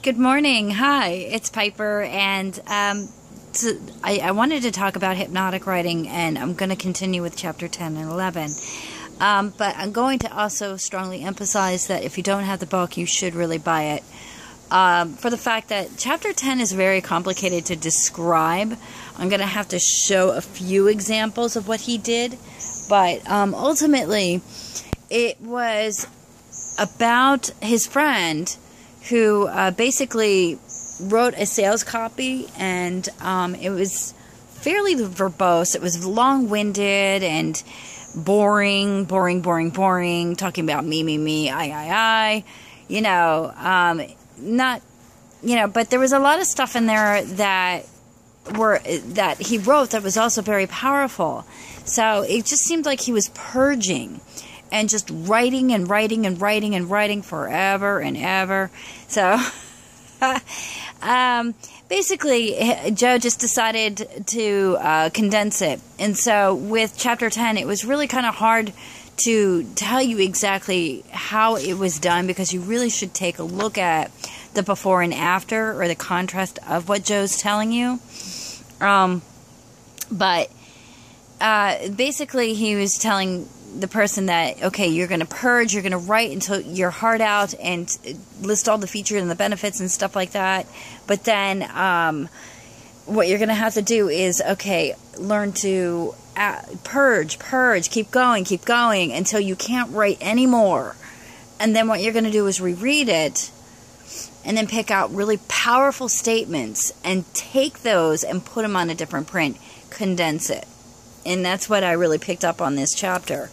Good morning. Hi, it's Piper, and I wanted to talk about hypnotic writing, and I'm going to continue with chapter 10 and 11. But I'm going to also strongly emphasize that if you don't have the book, you should really buy it. For the fact that chapter 10 is very complicated to describe. I'm going to have to show a few examples of what he did. But ultimately, it was about his friend who basically wrote a sales copy, and it was fairly verbose. It was long-winded and boring, talking about me, I. But there was a lot of stuff in there that he wrote that was also very powerful. So it just seemed like he was purging and just writing forever and ever. So basically, Joe just decided to condense it. And so with chapter 10, it was really kind of hard to tell you exactly how it was done, because you really should take a look at the before and after, or the contrast of what Joe's telling you. But basically, he was telling the person that, okay, you're going to purge, you're going to write until your heart out and list all the features and the benefits and stuff like that. But then what you're going to have to do is, okay, learn to purge, keep going until you can't write anymore. And then what you're going to do is reread it and then pick out really powerful statements and take those and put them on a different print, condense it. And that's what I really picked up on this chapter,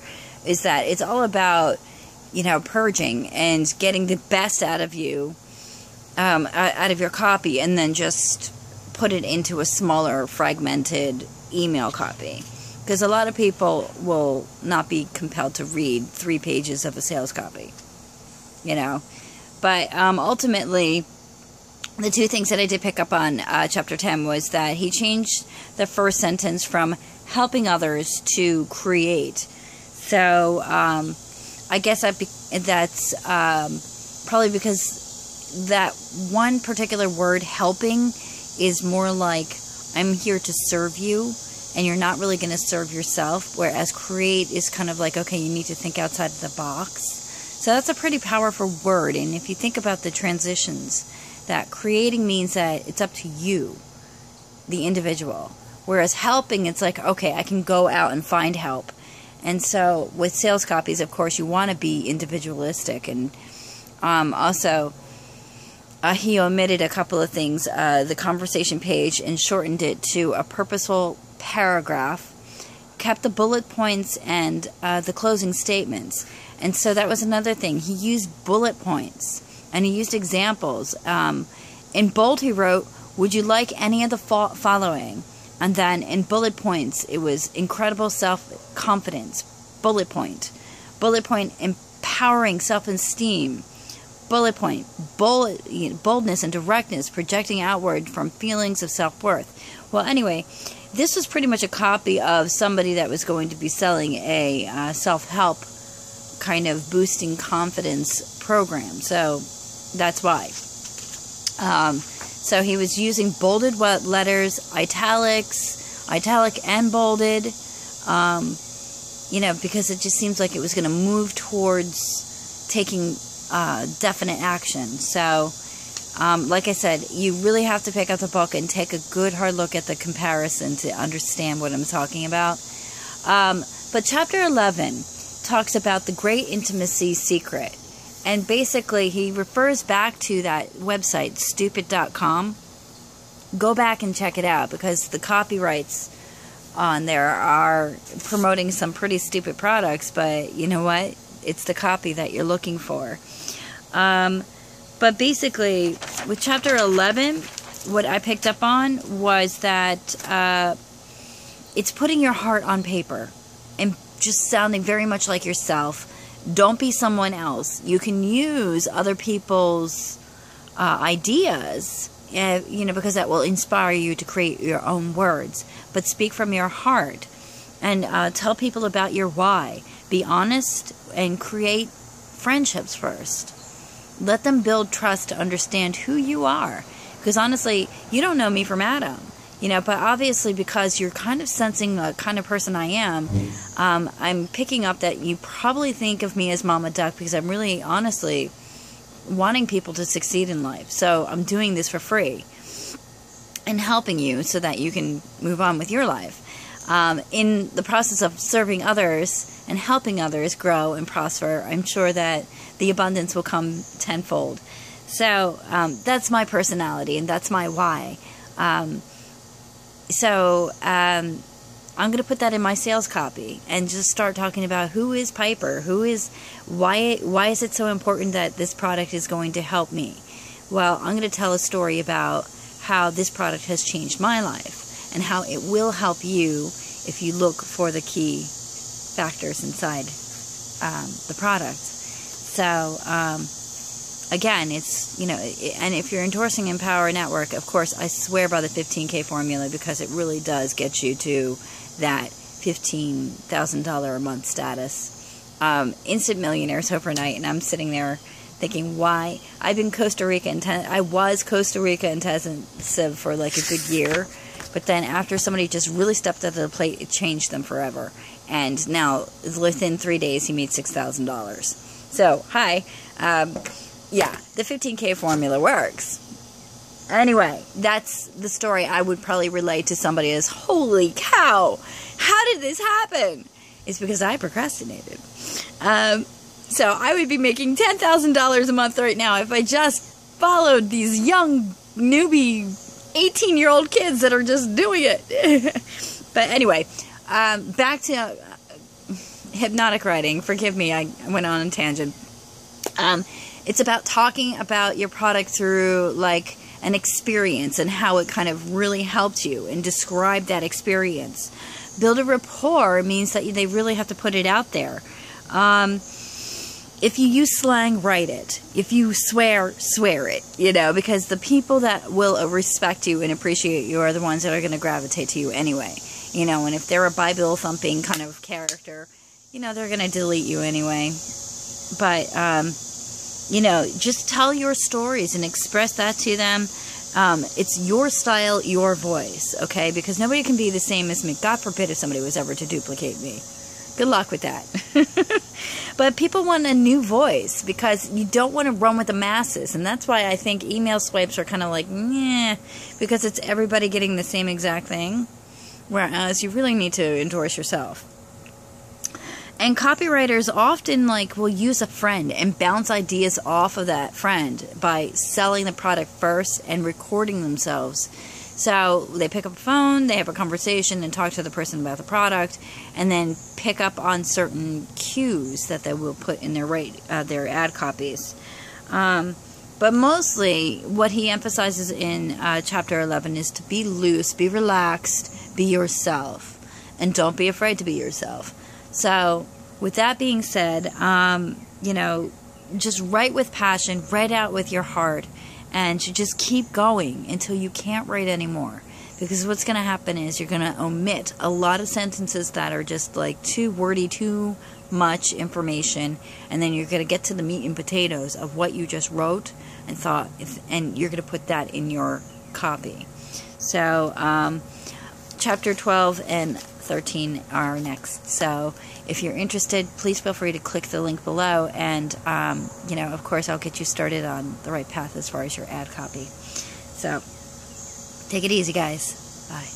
is that it's all about, purging and getting the best out of you, out of your copy, and then just put it into a smaller, fragmented email copy. Because a lot of people will not be compelled to read 3 pages of a sales copy, But ultimately, the 2 things that I did pick up on chapter 10 was that he changed the first sentence from helping others to create. So I guess that's probably because that one particular word, helping, is more like, I'm here to serve you, and you're not really going to serve yourself, whereas create is kind of like, okay, you need to think outside of the box. So that's a pretty powerful word. And if you think about the transitions, that creating means that it's up to you, the individual. Whereas helping, it's like, okay, I can go out and find help. And so with sales copies, of course, you want to be individualistic. And also, he omitted a couple of things. The conversation page, and shortened it to a purposeful paragraph. Kept the bullet points and the closing statements. And so that was another thing. He used bullet points, and he used examples. In bold, he wrote, would you like any of the following? And then in bullet points, it was incredible self-confidence, bullet point, empowering self-esteem, bullet point, boldness and directness, projecting outward from feelings of self-worth. Well, anyway, this was pretty much a copy of somebody that was going to be selling a self-help kind of boosting confidence program. So that's why. So he was using bolded letters, italic and bolded, because it just seems like it was going to move towards taking definite action. So, like I said, you really have to pick up the book and take a good hard look at the comparison to understand what I'm talking about. But chapter 11 talks about the great intimacy secret. And basically, he refers back to that website, stupid.com. Go back and check it out, because the copyrights on there are promoting some pretty stupid products, but you know what? It's the copy that you're looking for. But basically, with chapter 11, what I picked up on was that it's putting your heart on paper and just sounding very much like yourself. Don't be someone else. You can use other people's ideas, because that will inspire you to create your own words. But speak from your heart and tell people about your why. Be honest and create friendships first. Let them build trust to understand who you are. Because honestly, you don't know me from Adam. But obviously because you're kind of sensing the kind of person I am, I'm picking up that you probably think of me as Mama Duck because I'm really, honestly, wanting people to succeed in life. So I'm doing this for free and helping you so that you can move on with your life. In the process of serving others and helping others grow and prosper, I'm sure that the abundance will come tenfold. So that's my personality and that's my why. So I'm going to put that in my sales copy and just start talking about who is Piper, why is it so important that this product is going to help me? Well, I'm going to tell a story about how this product has changed my life and how it will help you if you look for the key factors inside the product. So again, it's, and if you're endorsing Empower Network, of course, I swear by the 15K formula because it really does get you to that $15,000 a month status. Instant millionaires overnight, and I'm sitting there thinking, why? I've been I was Costa Rica intensive for like a good year, but then after somebody just really stepped up to the plate, it changed them forever. And now, within 3 days, he made $6,000. So, hi. Yeah, the 15K formula works. Anyway, that's the story I would probably relate to somebody as, holy cow, how did this happen? It's because I procrastinated. So I would be making $10,000 a month right now if I just followed these young, newbie, 18-year-old kids that are just doing it. But anyway, back to hypnotic writing. Forgive me, I went on a tangent. It's about talking about your product through like an experience and how it kind of really helped you and describe that experience. Build a rapport means that they really have to put it out there. If you use slang, write it. If you swear, swear it, because the people that will respect you and appreciate you are the ones that are going to gravitate to you anyway. And if they're a Bible thumping kind of character, they're going to delete you anyway. But, just tell your stories and express that to them. It's your style, your voice, okay? Because nobody can be the same as me. God forbid if somebody was ever to duplicate me. Good luck with that. But people want a new voice because you don't want to run with the masses. And that's why I think email swipes are kind of like, meh, because it's everybody getting the same exact thing. Whereas you really need to endorse yourself. And copywriters often will use a friend and bounce ideas off of that friend by selling the product first and recording themselves. So they pick up a phone, they have a conversation and talk to the person about the product, and then pick up on certain cues that they will put in their ad copies. But mostly what he emphasizes in chapter 11 is to be loose, be relaxed, be yourself, and don't be afraid to be yourself. So, with that being said, just write with passion, write out with your heart, and just keep going until you can't write anymore. Because what's going to happen is you're going to omit a lot of sentences that are just too wordy, too much information, and then you're going to get to the meat and potatoes of what you just wrote and thought, and you're going to put that in your copy. So, chapter 12 and 13 are next. So if you're interested, please feel free to click the link below, and of course I'll get you started on the right path as far as your ad copy. So take it easy, guys. Bye.